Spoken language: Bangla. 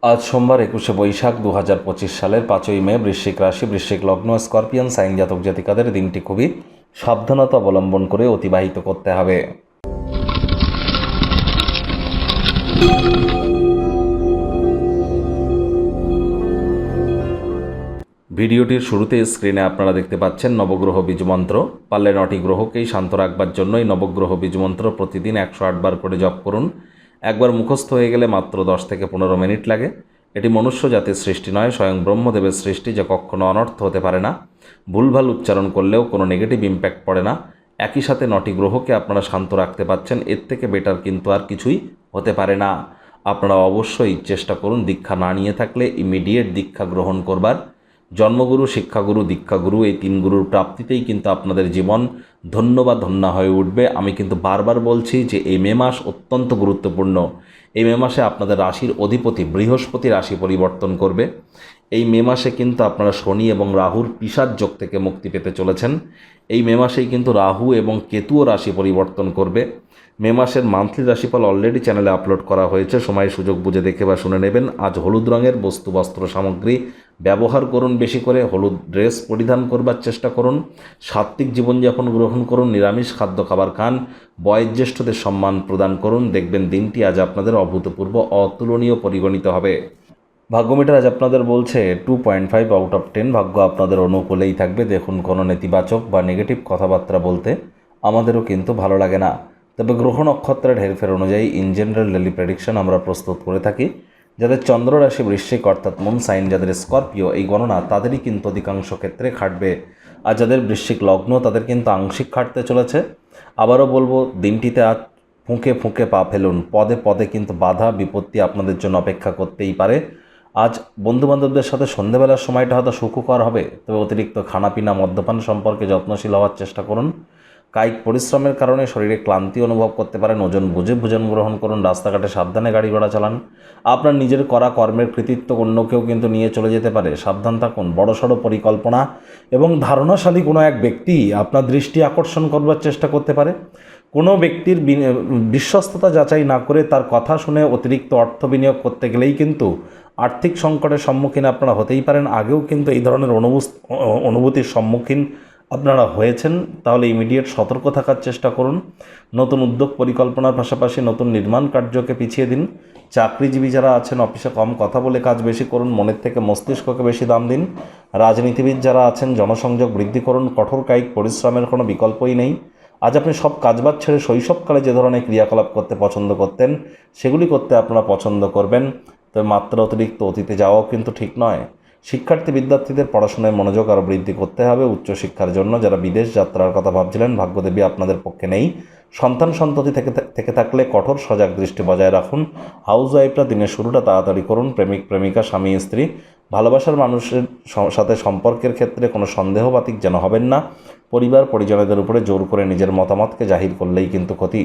আজ সোমবার 21শে বৈশাখ 2025 সালের 5ই মে বৃশ্চিক রাশি, বৃশ্চিক লগ্ন, স্করপিয়ান সাইন জাতক জাতিকাদের দিনটি খুবই সাবধানতা অবলম্বন করে অতিবাহিত করতে হবে। ভিডিওটির শুরুতে স্ক্রিনে আপনারা দেখতে পাচ্ছেন নবগ্রহ বীজমন্ত্র। পারলে 9টি গ্রহকেই শান্ত রাখবার জন্যই নবগ্রহ বীজমন্ত্র প্রতিদিন 108 বার করে জপ করুন। একবার মুখস্থ হয়ে গেলে মাত্র 10 থেকে 15 মিনিট লাগে। এটি মনুষ্য জাতির সৃষ্টি নয়, স্বয়ং ব্রহ্মদেবের সৃষ্টি, যা কখনো অনর্থ হতে পারে না। ভুলভাল উচ্চারণ করলেও কোনো নেগেটিভ ইম্প্যাক্ট পড়ে না। একই সাথে 9টি গ্রহকে আপনারা শান্ত রাখতে পারছেন, এর থেকে বেটার কিন্তু আর কিছুই হতে পারে না। আপনারা অবশ্যই চেষ্টা করুন, দীক্ষা না নিয়ে থাকলে ইমিডিয়েট দীক্ষা গ্রহণ করবার। জন্মগুরু, শিক্ষাগুরু, দীক্ষাগুরু, এই 3 গুরুর প্রাপ্তিতেই কিন্তু আপনাদের জীবন ধন্য বা ধন্যা হয়ে উঠবে। আমি কিন্তু বারবার বলছি যে এই মে মাস অত্যন্ত গুরুত্বপূর্ণ। এই মে মাসে আপনাদের রাশির অধিপতি বৃহস্পতি রাশি পরিবর্তন করবে। এই মে মাসে কিন্তু আপনারা শনি এবং রাহুর পিশাচ যোগ থেকে মুক্তি পেতে চলেছেন। এই মে মাসেই কিন্তু রাহু এবং কেতুও রাশি পরিবর্তন করবে। মে মাসের মান্থলি রাশিফল অলরেডি চ্যানেলে আপলোড করা হয়েছে, সময় সুযোগ বুঝে দেখে বা শুনে নেবেন। আজ হলুদ রঙের বস্তু, বস্ত্র, সামগ্রী ব্যবহার করুন, বেশি করে হলুদ ড্রেস পরিধান করবার চেষ্টা করুন। সাত্ত্বিক জীবনযাপন গ্রহণ করুন, নিরামিষ খাদ্য খাবার খান, বয়োজ্যেষ্ঠদের সম্মান প্রদান করুন। দেখবেন দিনটি আজ আপনাদের অভূতপূর্ব অতুলনীয় পরিগণিত হবে। ভাগ্যমিটার আজ আপনাদের বলছে 2.5 আউট অফ 10। ভাগ্য আপনাদের অনুকূলেই থাকবে। দেখুন, কোনো নেতিবাচক বা নেগেটিভ কথাবার্তা বলতে আমাদেরও কিন্তু ভালো লাগে না। তবে গ্রহ নক্ষত্রের হেরফের অনুযায়ী ইন জেনারেল ডেলি প্রেডিকশন আমরা প্রস্তুত করে থাকি। যাদের চন্দ্র রাশি বৃশ্চিক অর্থাৎ মুন সাইন, যাদের স্করপিও, এই গণনা তাদেরই কিন্তু অধিকাংশ ক্ষেত্রে খাটবে। আর যাদের বৃশ্চিক লগ্ন তাদের কিন্তু আংশিক খাটতে চলেছে। আবারও বলবো, দিনটিতে আজ ফুঁকে ফুঁকে পা ফেলুন। পদে পদে কিন্তু বাধা বিপত্তি আপনাদের জন্য অপেক্ষা করতেই পারে। আজ বন্ধুবান্ধবদের সাথে সন্ধ্যেবেলার সময়টা হয়তো সুখকর হবে, তবে অতিরিক্ত খানাপিনা, মদ্যপান সম্পর্কে যত্নশীল হওয়ার চেষ্টা করুন। কায়িক পরিশ্রমের কারণে শরীরে ক্লান্তি অনুভব করতে পারেন। ওজন বুঝে ভোজন গ্রহণ করুন। রাস্তাঘাটে সাবধানে গাড়ি ঘোড়া চালান। আপনার নিজের করা কর্মের কৃতিত্ব অন্য কেউ কিন্তু নিয়ে চলে যেতে পারে, সাবধান থাকুন। বড়সড় পরিকল্পনা এবং ধারণাশালী কোনো এক ব্যক্তি আপনার দৃষ্টি আকর্ষণ করবার চেষ্টা করতে পারে। কোনো ব্যক্তির বিশ্বস্ততা যাচাই না করে তার কথা শুনে অতিরিক্ত অর্থ বিনিয়োগ করতে গেলেই কিন্তু আর্থিক সংকটের সম্মুখীন আপনারা হতেই পারেন। আগেও কিন্তু এই ধরনের অনুভূতির সম্মুখীন আপনারা হয়েছেন। তাহলে ইমিডিয়েট সতর্ক থাকার চেষ্টা করুন। নতুন উদ্যোগ পরিকল্পনার পাশাপাশি নতুন নির্মাণ কার্যকে পিছিয়ে দিন। চাকরিজীবী যারা আছেন, অফিসে কম কথা বলে কাজ বেশি করুন। মনের থেকে মস্তিষ্ককে বেশি দাম দিন। রাজনীতিবিদ যারা আছেন, জনসংযোগ বৃদ্ধি করুন। কঠোর কায়িক পরিশ্রমের কোনো বিকল্পই নেই। আজ আপনি সব কাজবাজ ছেড়ে শৈশবকালে যে ধরনের ক্রিয়াকলাপ করতে পছন্দ করতেন, সেগুলি করতে আপনারা পছন্দ করবেন। তবে মাত্রা অতিরিক্ত অতীতে যাওয়াও কিন্তু ঠিক নয়। শিক্ষার্থী বিদ্যার্থীদের পড়াশোনায় মনোযোগ আরও বৃদ্ধি করতে হবে। উচ্চশিক্ষার জন্য যারা বিদেশ যাত্রার কথা ভাবছিলেন, ভাগ্যদেবী আপনাদের পক্ষে নেই। সন্তান সন্ততি থেকে থাকলে কঠোর সজাগ দৃষ্টি বজায় রাখুন। হাউস ওয়াইফরা দিনের শুরুটা তাড়াতাড়ি করুন। প্রেমিক প্রেমিকা, স্বামী স্ত্রী, ভালোবাসার মানুষের সাথে সম্পর্কের ক্ষেত্রে কোনো সন্দেহবাতিক যেন হবেন না। পরিবার পরিজনদের উপরে জোর করে নিজের মতামতকে জাহির করলেই কিন্তু ক্ষতি।